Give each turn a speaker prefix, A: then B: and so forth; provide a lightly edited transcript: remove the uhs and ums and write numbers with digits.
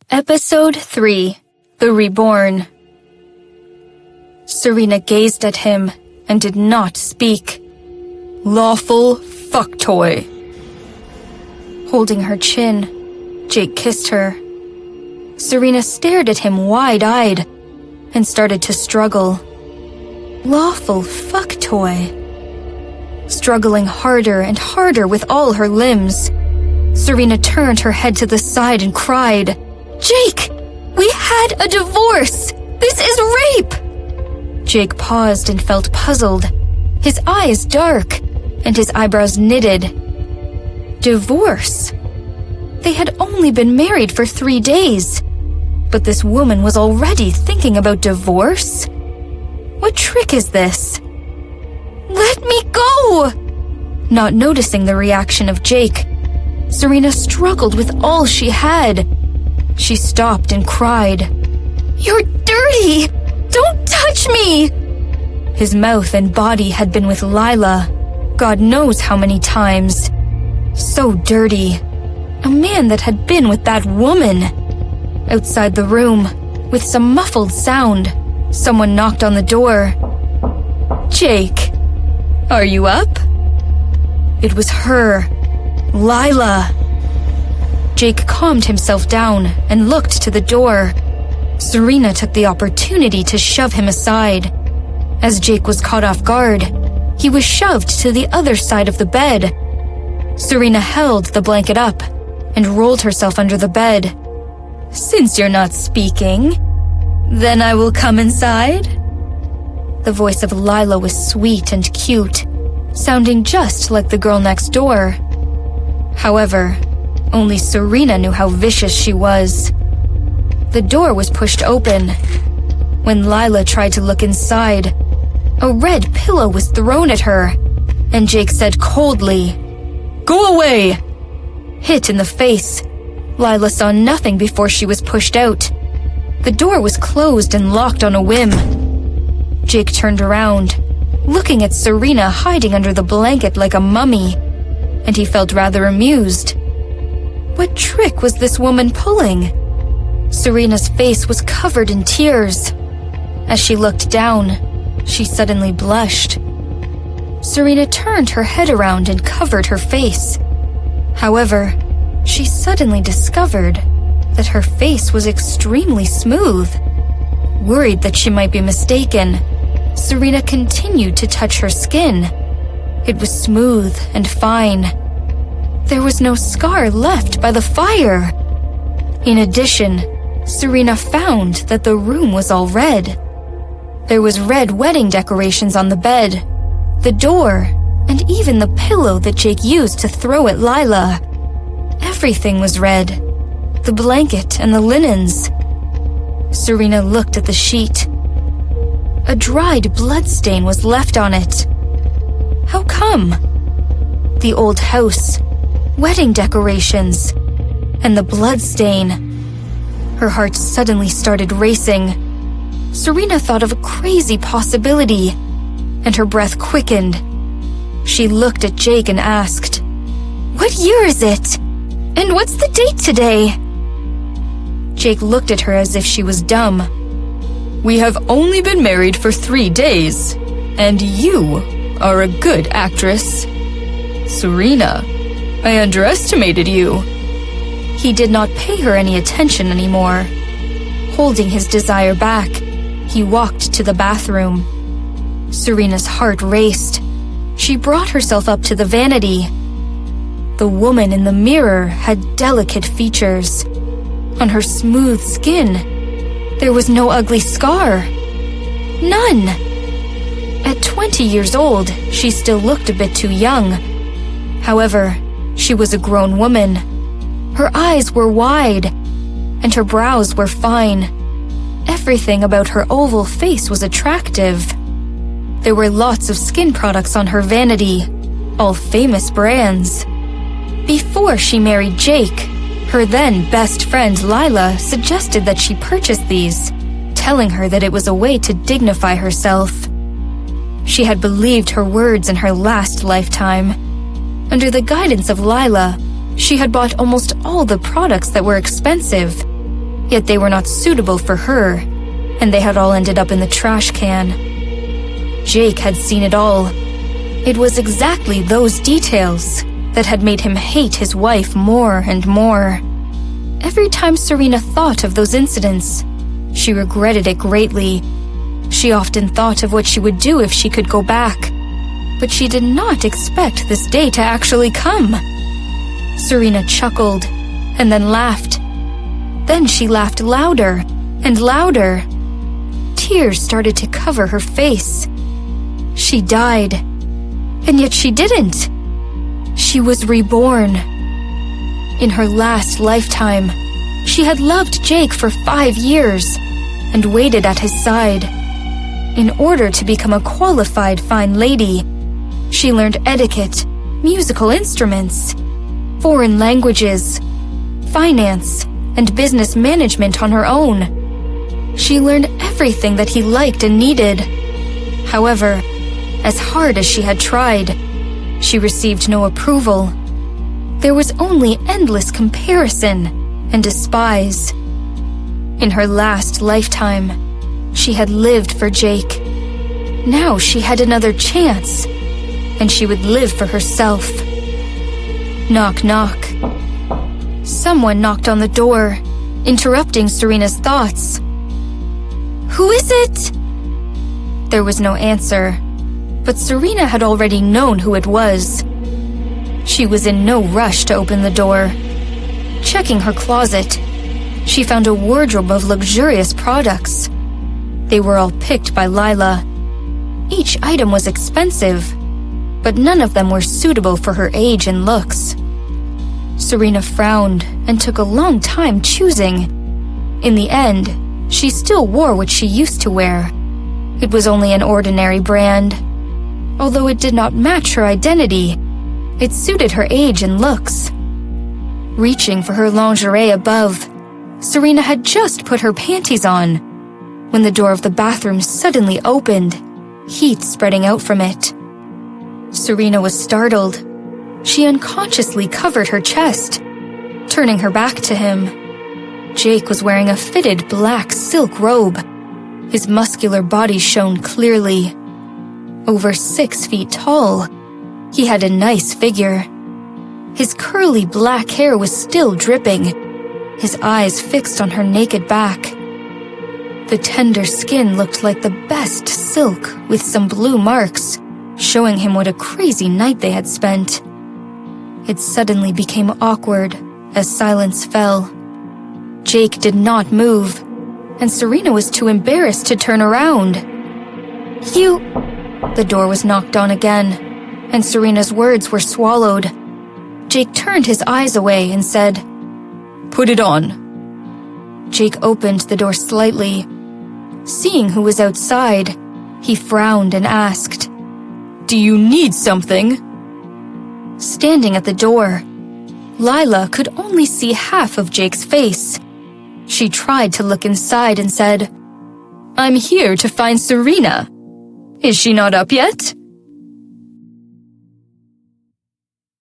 A: Episode 3. The Reborn. Serena gazed at him and did not speak. Lawful fuck toy. Holding her chin, Jake kissed her. Serena stared at him wide-eyed and started to struggle. Lawful fuck toy. Struggling harder and harder with all her limbs, Serena turned her head to the side and cried, "Jake! We had a divorce! This is rape!" Jake paused and felt puzzled, his eyes dark and his eyebrows knitted. Divorce? They had only been married for 3 days, but this woman was already thinking about divorce? What trick is this? Let me go! Not noticing the reaction of Jake, Serena struggled with all she had. She stopped and cried, "You're dirty! Don't touch me!" His mouth and body had been with Lila, God knows how many times. So dirty. A man that had been with that woman. Outside the room, with some muffled sound, someone knocked on the door. "Jake, are you up?" It was her, Lila. Jake calmed himself down and looked to the door. Serena took the opportunity to shove him aside. As Jake was caught off guard, he was shoved to the other side of the bed. Serena held the blanket up and rolled herself under the bed. "Since you're not speaking, then I will come inside." The voice of Lila was sweet and cute, sounding just like the girl next door. However, only Serena knew how vicious she was. The door was pushed open. When Lila tried to look inside, a red pillow was thrown at her, and Jake said coldly, "Go away!" Hit in the face, Lila saw nothing before she was pushed out. The door was closed and locked on a whim. Jake turned around, looking at Serena hiding under the blanket like a mummy, and he felt rather amused. What trick was this woman pulling? Serena's face was covered in tears. As she looked down, she suddenly blushed. Serena turned her head around and covered her face. However, she suddenly discovered that her face was extremely smooth. Worried that she might be mistaken, Serena continued to touch her skin. It was smooth and fine. There was no scar left by the fire. In addition, Serena found that the room was all red. There was red wedding decorations on the bed, the door, and even the pillow that Jake used to throw at Lila. Everything was red. The blanket and the linens. Serena looked at the sheet. A dried bloodstain was left on it. How come? The old house, wedding decorations, and the bloodstain. Her heart suddenly started racing. Serena thought of a crazy possibility, and her breath quickened. She looked at Jake and asked, "What year is it? And what's the date today?" Jake looked at her as if she was dumb. "We have only been married for 3 days, and you are a good actress. Serena, I underestimated you." He did not pay her any attention anymore. Holding his desire back, he walked to the bathroom. Serena's heart raced. She brought herself up to the vanity. The woman in the mirror had delicate features. On her smooth skin, there was no ugly scar. None. At 20 years old, she still looked a bit too young. However, she was a grown woman. Her eyes were wide, and her brows were fine. Everything about her oval face was attractive. There were lots of skin products on her vanity, all famous brands. Before she married Jake, her then best friend Lila suggested that she purchase these, telling her that it was a way to dignify herself. She had believed her words in her last lifetime. Under the guidance of Lila, she had bought almost all the products that were expensive. Yet they were not suitable for her, and they had all ended up in the trash can. Jake had seen it all. It was exactly those details that had made him hate his wife more and more. Every time Serena thought of those incidents, she regretted it greatly. She often thought of what she would do if she could go back, but she did not expect this day to actually come. Serena chuckled and then laughed. Then she laughed louder and louder. Tears started to cover her face. She died, and yet she didn't. She was reborn. In her last lifetime, she had loved Jake for 5 years and waited at his side. In order to become a qualified fine lady, she learned etiquette, musical instruments, foreign languages, finance, and business management on her own. She learned everything that he liked and needed. However, as hard as she had tried, she received no approval. There was only endless comparison and despise. In her last lifetime, she had lived for Jake. Now she had another chance, and she would live for herself. Knock, knock. Someone knocked on the door, interrupting Serena's thoughts. "Who is it?" There was no answer, but Serena had already known who it was. She was in no rush to open the door. Checking her closet, she found a wardrobe of luxurious products. They were all picked by Lila. Each item was expensive, but none of them were suitable for her age and looks. Serena frowned and took a long time choosing. In the end, she still wore what she used to wear. It was only an ordinary brand. Although it did not match her identity, it suited her age and looks. Reaching for her lingerie above, Serena had just put her panties on when the door of the bathroom suddenly opened, heat spreading out from it. Serena was startled. She unconsciously covered her chest, turning her back to him. Jake was wearing a fitted black silk robe. His muscular body shone clearly. Over 6 feet tall, he had a nice figure. His curly black hair was still dripping, his eyes fixed on her naked back. The tender skin looked like the best silk with some blue marks, showing him what a crazy night they had spent. It suddenly became awkward as silence fell. Jake did not move, and Serena was too embarrassed to turn around. "You..." The door was knocked on again, and Serena's words were swallowed. Jake turned his eyes away and said, "Put it on." Jake opened the door slightly. Seeing who was outside, he frowned and asked, "Do you need something?" Standing at the door, Lila could only see half of Jake's face. She tried to look inside and said, "I'm here to find Serena. Is she not up yet?"